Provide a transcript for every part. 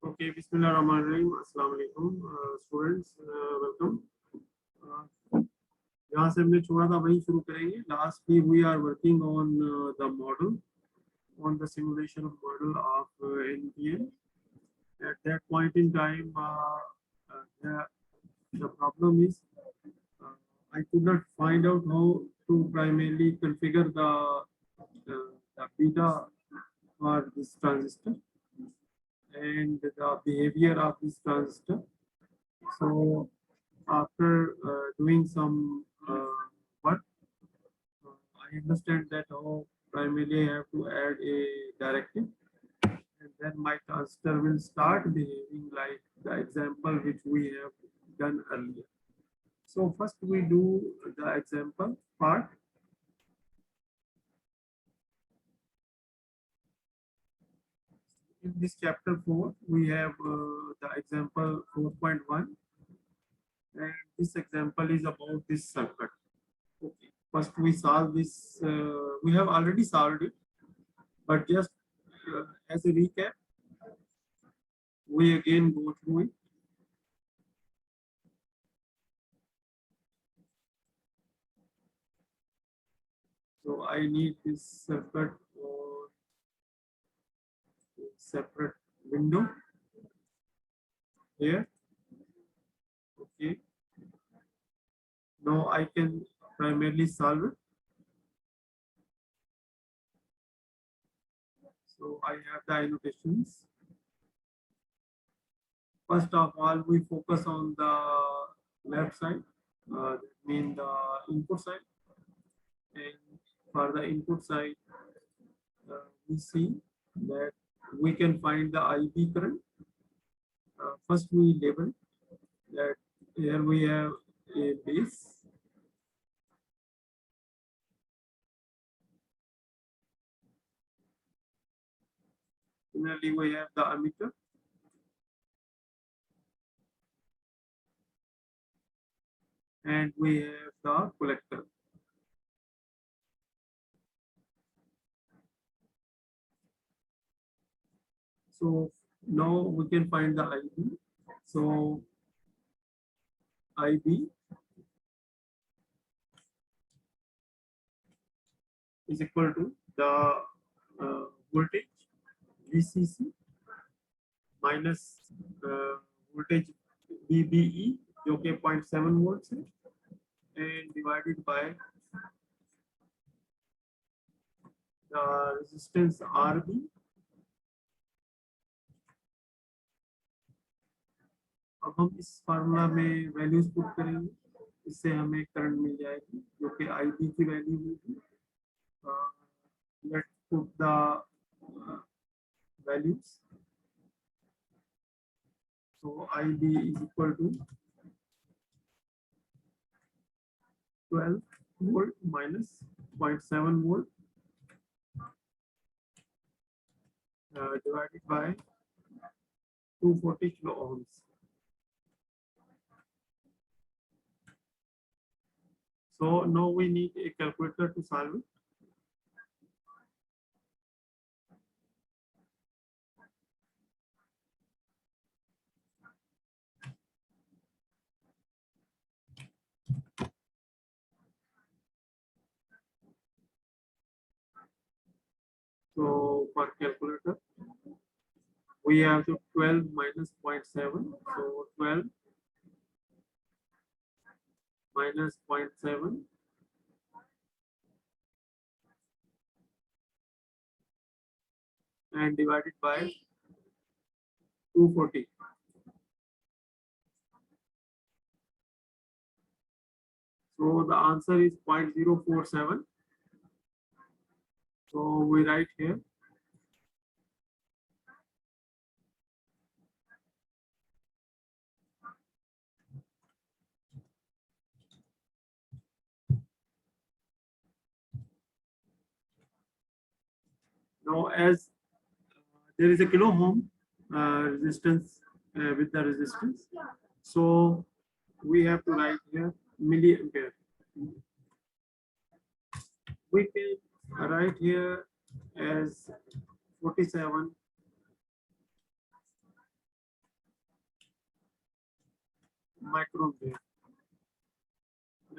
Okay, Bismillahirrahmanirrahim. Assalamu alaikum, students. Welcome. यहाँ से हमने छोड़ा था वहीं शुरू करेंगे. Lastly, we are working on the model, on the simulation of model of NPL. At that point in time, the problem is I could not find out how to primarily configure the beta for this transistor and the behavior of this transistor. So after doing some work, I understand that how primarily I have to add a directive, and then my transistor will start behaving like the example which we have done earlier. So first we do the example part. In this chapter 4, we have the example 4.1, and this example is about this circuit. Okay. First we solve this, we have already solved it, but just as a recap, we again go through it. So I need this circuit for a separate window here. Okay. Now I can primarily solve it. So I have the annotations. First of all, we focus on the left side, that means the input side. And for the input side, we see that we can find the IB current. First, we label that here we have a base. Similarly, we have the emitter. And we have the collector. So now we can find the IB. So IB is equal to the voltage VCC minus voltage VBE, जो कि 0.7 volts है, and divided by the resistance RB. अब हम इस formula में values put करेंगे, इससे हमें करंट मिल जाएगी जो कि IB की वैल्यू होगी. Let's put the values. So IB is equal to 12 volt minus 0.7 volt divided by 240 kilo ohms. So now we need a calculator to solve it. So for calculator, we have to 12 minus 0.7. So 12 minus 0.7 and divided by 240. So the answer is 0.047. So we write here. Now as there is a kilo ohm resistance with the resistance, so we have to write here milliampere. We can write here as 47 microampere.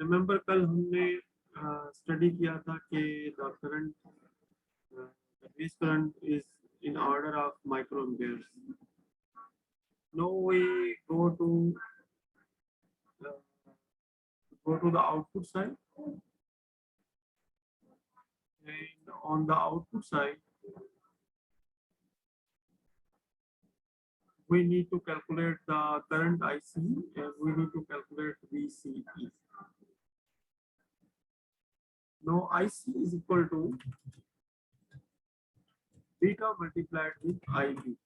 Remember कल हमने study किया था कि the current base current is in order of microamperes. Now we uh, go to the output side, and on the output side we need to calculate the current IC and we need to calculate VCE. Now IC is equal to beta multiplied with IB,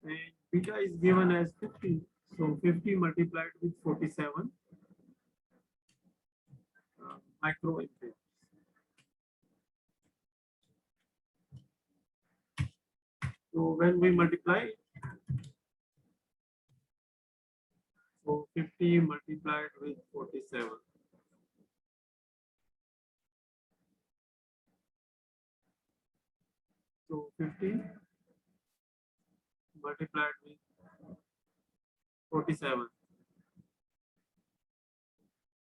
and beta is given as 50, so 50 multiplied with 47 microampere. So when we multiply, so 50 multiplied with 47, so 50 multiplied with 47,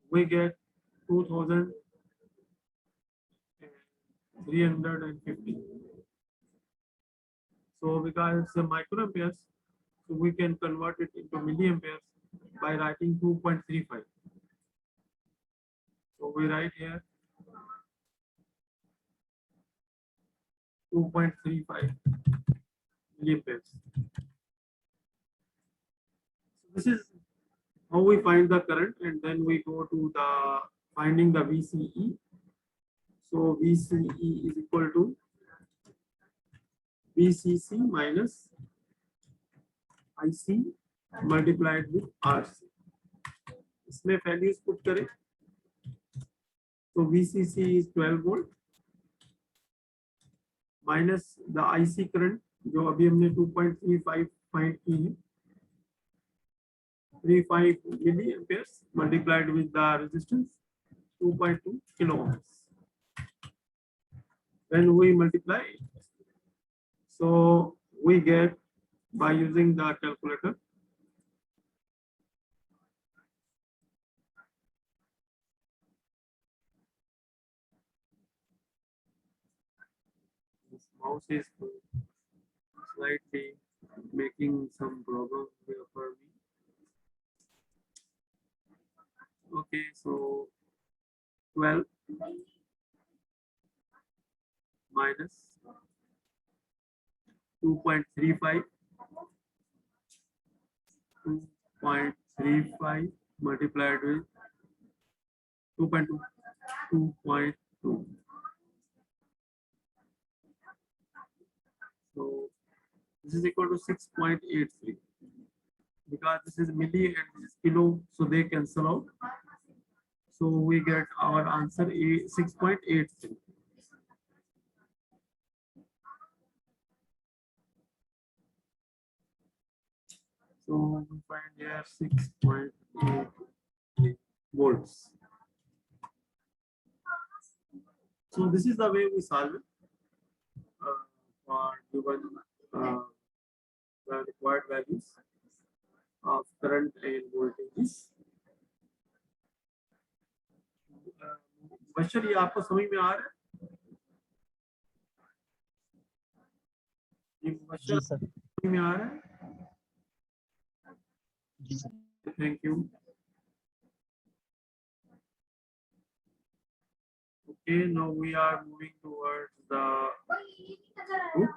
we get 2350. So because it's a microamperes, so we can convert it into milliamperes by writing 2.35. So we write here 2.35 milliamperes. So this is how we find the current, and then we go to the finding the VCE. So VCE is equal to VCC minus IC multiplied with RC. इसमें values put करें, so VCC is 12 volt minus the IC current जो अभी हमने 2.35 find की है, 35 milliamperes multiplied with the resistance 2.2 kilo ohms. When we multiply, so we get by using the calculator, this mouse is slightly making some problems here for me. Okay, so 12 minus 2.35 multiplied with 2.2 2.2. So this is equal to 6.83. Because this is milli and this is kilo, so they cancel out. So we get our answer a 6.83. So we find here 6.83 volts. So this is the way we solve it for given the required values of current and voltages. बच्चों ये आपको समझ में आ रहा है? ये बच्चों समझ में आ रहा है? जी sir. Thank you. Okay, now we are moving towards the book.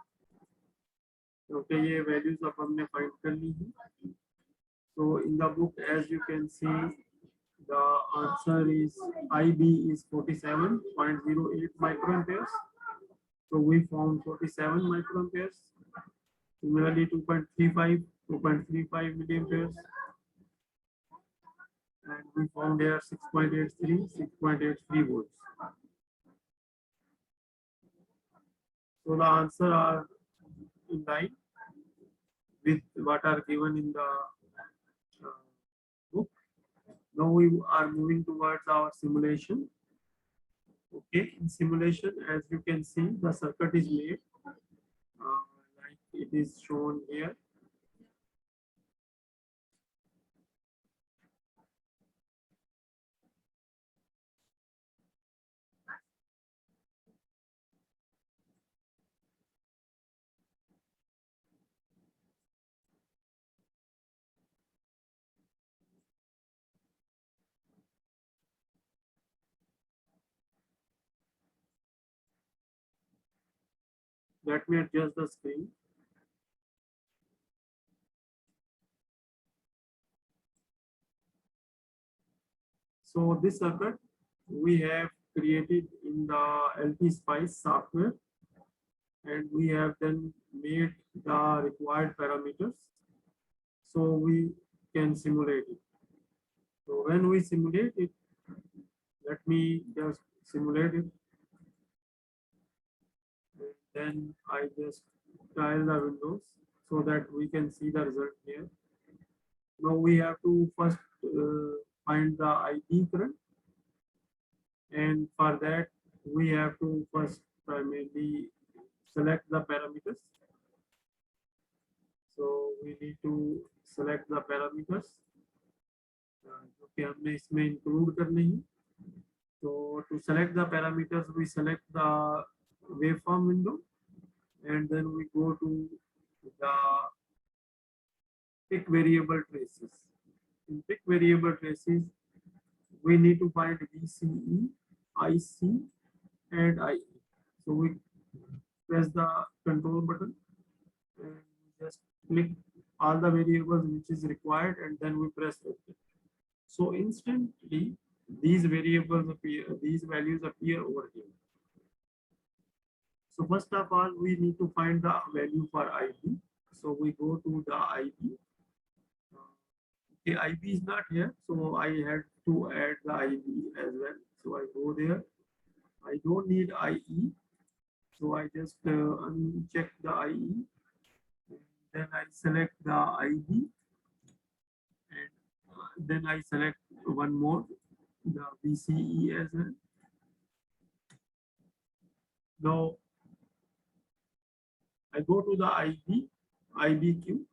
Okay, ये values अब हमने find कर ली है. So in the book, as you can see, the answer is IB is 47.08 microamperes. So we found 47 microamperes. Similarly, 2.35 milliamperes. And we found here 6.83 volts. So the answer are in line with what are given in the book. Now we are moving towards our simulation. Okay, in simulation, as you can see, the circuit is made like it is shown here. let me adjust the screen. So this circuit we have created in the LT Spice software, and we have then made the required parameters so we can simulate it. So when we simulate it, let me just simulate it. And then I just tile the windows so that we can see the result here. Now we have to first find the ID current, and for that we have to first primarily select the parameters. So we need to select the parameters जो कि हमने इसमें include करने हैं. So to select the parameters, we select the waveform window, and then we go to the pick variable traces. In pick variable traces, we need to find VCE, IC, and IE. So we press the control button and just click all the variables which is required, and then we press OK. So instantly these variables appear, these values appear over here. So first of all, we need to find the value for IB. So we go to the IB. Okay, IB is not here, so I had to add the IB as well. So I go there. I don't need IE, so I just uncheck the IE. Then I select the IB, and then I select one more, the VCE as well. Now I go to the IBQ,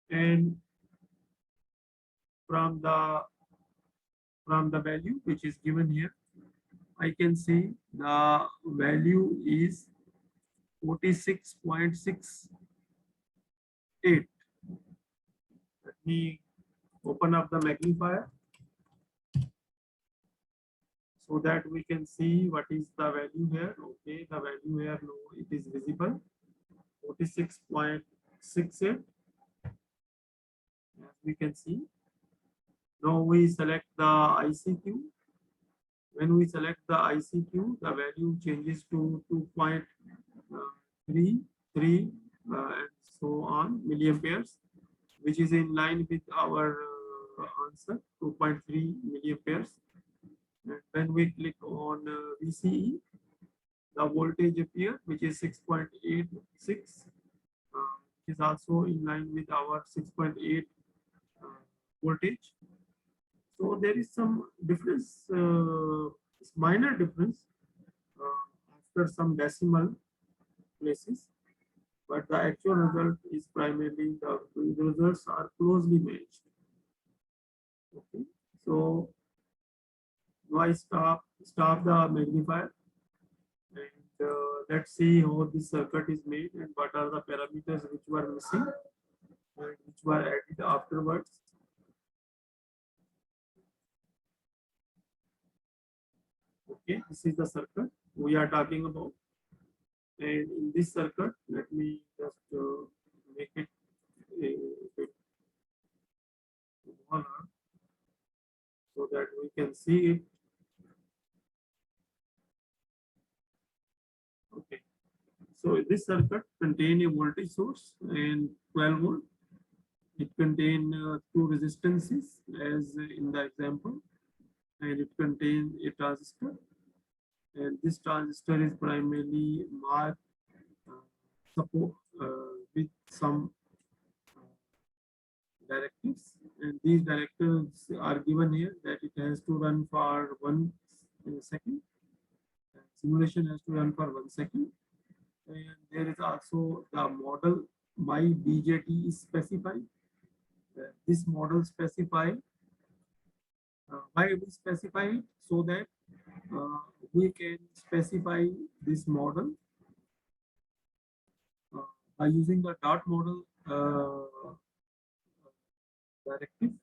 and from the value which is given here, I can see the value is 46.68. Let me open up the magnifier so that we can see what is the value here. Okay, the value here, no, it is visible, 46.68, as we can see. Now we select the ICQ. When we select the ICQ, the value changes to 2.33 and so on milliamperes, which is in line with our answer, 2.3 milliamperes. And when we click on VCE, the voltage appear, which is 6.86, is also in line with our 6.8 voltage. So there is some difference, minor difference after some decimal places, but the actual result is primarily the results are closely matched. Okay, so now I stop the magnifier, and let's see how this circuit is made and what are the parameters which were missing and which were added afterwards. Okay, this is the circuit we are talking about, and in this circuit, let me just make it a bit smaller so that we can see it. Okay, so this circuit contains a voltage source and 12 volt. It contains two resistances as in the example, and it contains a transistor, and this transistor is primarily marked support with some directives, and these directives are given here that it has to run for 1 second. Simulation has to run for 1 second, and there is also the model my BJT is specified. This model specify why we specify it, so that we can specify this model by using the dot model directive,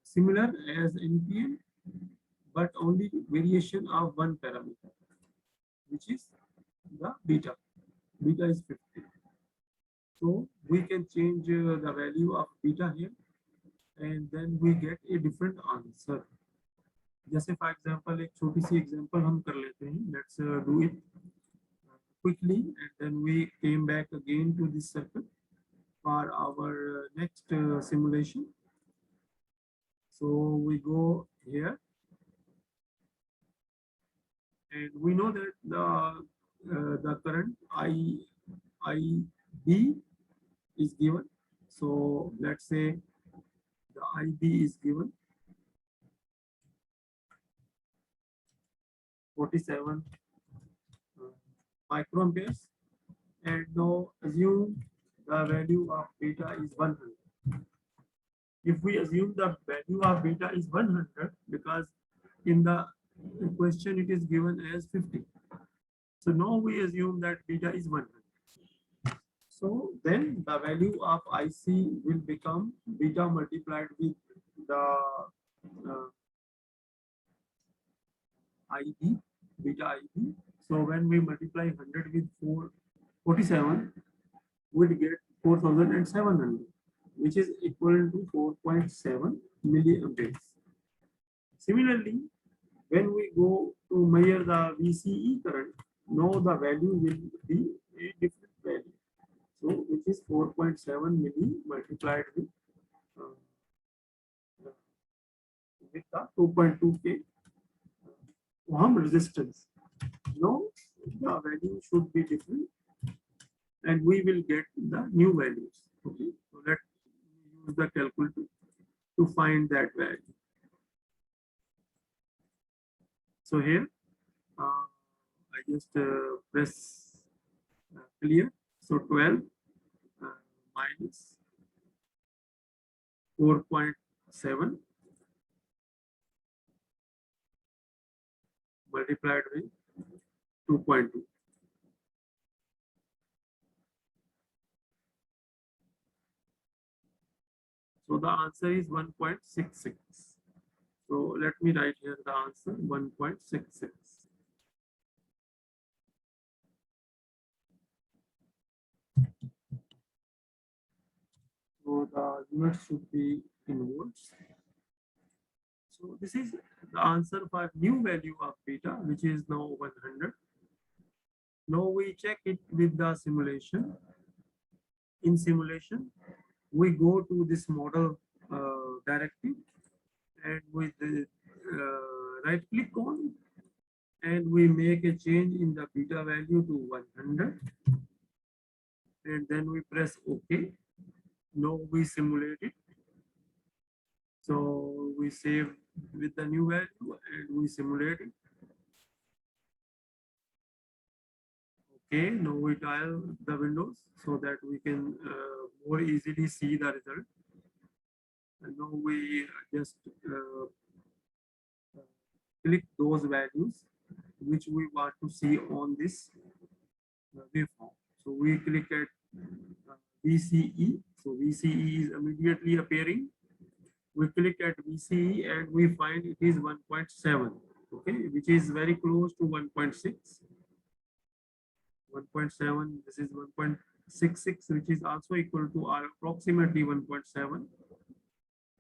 similar as NPN, but only variation of one parameter, which is the beta. beta is 50. So we can change the value of beta here, and then we get a different answer. जैसे for example एक छोटी सी example हम कर लेते हैं. Let's do it quickly, and then we came back again to this circle for our next simulation. So we go here, and we know that the current IB is given. So let's say the IB is given 47 microamperes, and now assume the value of beta is 100. If we assume the value of beta is 100, because in the question it is given as 50. So now we assume that beta is 100. So then the value of IC will become beta multiplied with the IB, beta IB. So when we multiply 100 with 47, we'll get 4700, which is equal to 4.7 milliamperes. Similarly, when we go to measure the VCE current, now the value will be a different value. So which is 4.7 milli multiplied with the 2.2K ohm resistance. Now the value should be different, and we will get the new values. Okay, so let's use the calculator to find that value. So here I just press clear. So 12 minus 4.7 multiplied with 2.2. So the answer is 1.66. So let me write here the answer 1.66. So the unit should be in volts. So this is the answer for new value of beta, which is now 100. Now we check it with the simulation. In simulation, we go to this model directive, and with the right click on, and we make a change in the beta value to 100, and then we press OK. Now we simulate it. So we save with the new value and we simulate it. Okay, now we dial the windows so that we can more easily see the result. And now we just click those values which we want to see on this waveform. So we click at VCE. So VCE is immediately appearing. We click at VCE and we find it is 1.7. Okay, which is very close to 1.6. 1.7. This is 1.66, which is also equal to approximately 1.7.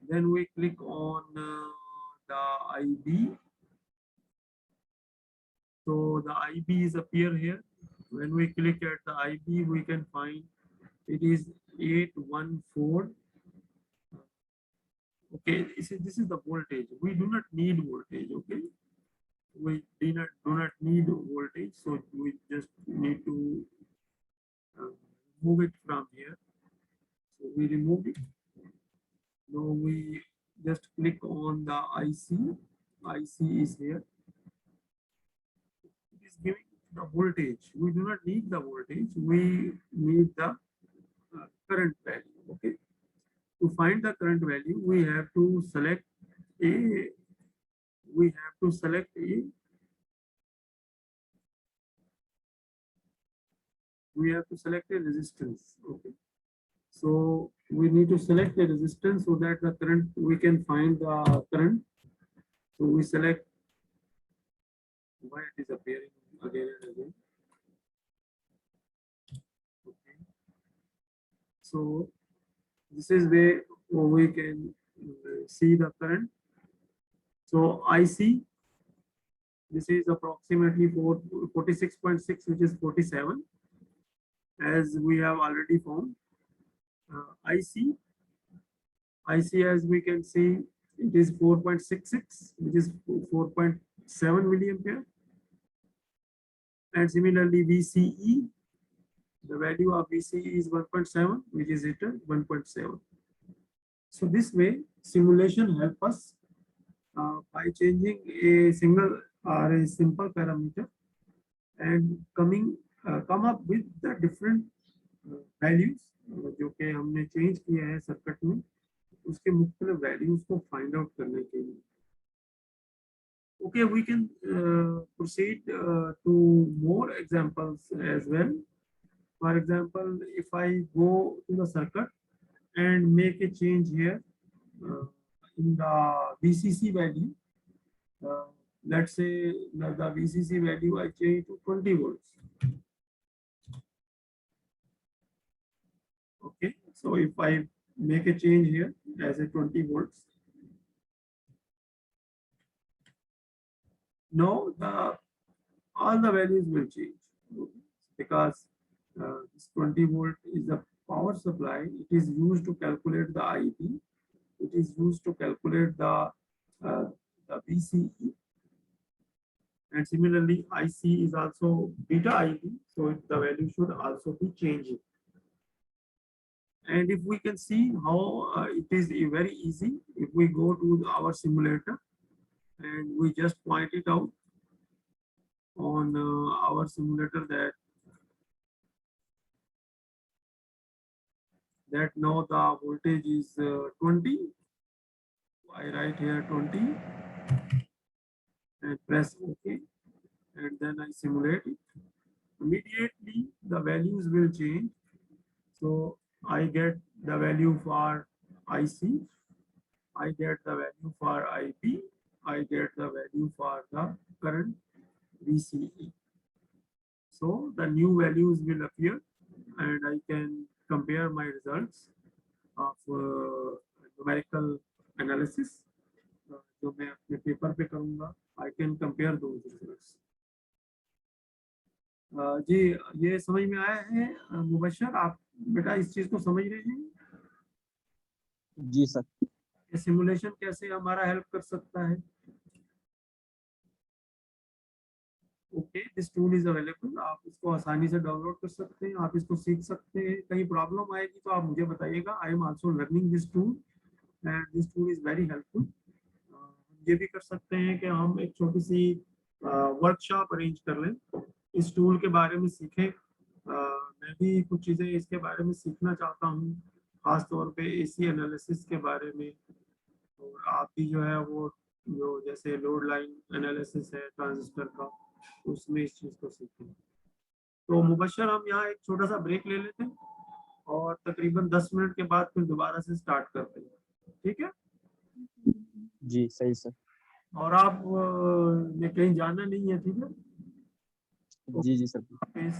Then we click on the IB. So the IB is appear here. When we click at the IB, we can find it is 814. Okay, this is the voltage. We do not need voltage. Okay, we do not need voltage, so we just need to move it from here. So we remove it. Now we just click on the IC. IC is here. It is giving the voltage. We do not need the voltage. We need the current value. Okay. To find the current value, we have to select a. We have to select a. We have to select a resistance. Okay. So we need to select a resistance so that the current, we can find the current. So we select. Why it is appearing again and again? So this is where we can see the current. So IC, this is approximately 46.6, which is 47, as we have already found. IC as we can see, it is 4.66, which is 4.7 milliampere. And similarly, VCE, the value of VCE is 1.7, which is it 1.7. So this way, simulation help us by changing a single or a simple parameter and come up with the different values जो कि हमने change किया है circuit में, उसके मुख्तलिफ values को find out करने के लिए. Okay, we can proceed to more examples as well. For example, if I go to the circuit and make a change here in the VCC value, let's say the VCC value I change to 20 volts. Okay, so if I make a change here as a 20 volts, now all the values will change because this 20 volt is the power supply. It is used to calculate the IP. It is used to calculate the VCE. And similarly, IC is also beta IP, so the value should also be changing. And if we can see how it is very easy, if we go to our simulator and we just point it out on our simulator that now the voltage is 20. I write here 20 and press OK, and then I simulate it. Immediately the values will change. So I get the value for IC, I get the value for IP, I get the value for the current VCE. So the new values will appear and I can compare my results of numerical analysis. जो मैं अपने paper पे करूँगा, I can compare those results. जी, ये समझ में आया है मुबशर? आप बेटा इस चीज को समझ रहे हैं? जी सर. ये सिमुलेशन कैसे हमारा हेल्प कर सकता है? Okay, this tool is available. आप इसको आसानी से डाउनलोड कर सकते हैं, आप इसको सीख सकते हैं. कहीं प्रॉब्लम आएगी तो आप मुझे बताइएगा. I am also learning this tool and this tool is very helpful. ये भी कर सकते हैं कि हम एक छोटी सी वर्कशॉप अरेंज कर लें, इस टूल के बारे में सीखें. मैं भी कुछ चीज़ें इसके बारे में सीखना चाहता हूँ, खास तौर पे एसी एनालिसिस के बारे में. और आप भी जो है वो जो जैसे लोड लाइन एनालिसिस है ट्रांजिस्टर का, उसमें इस चीज़ को सीखें. तो मुबशर, हम यहाँ एक छोटा सा ब्रेक ले लेते हैं और तकरीबन 10 मिनट के बाद फिर दोबारा से स्टार्ट करते हैं. ठीक है जी? सही सर. और आप ने कहीं जाना नहीं है? ठीक है. जी जी सर. हाफिज़.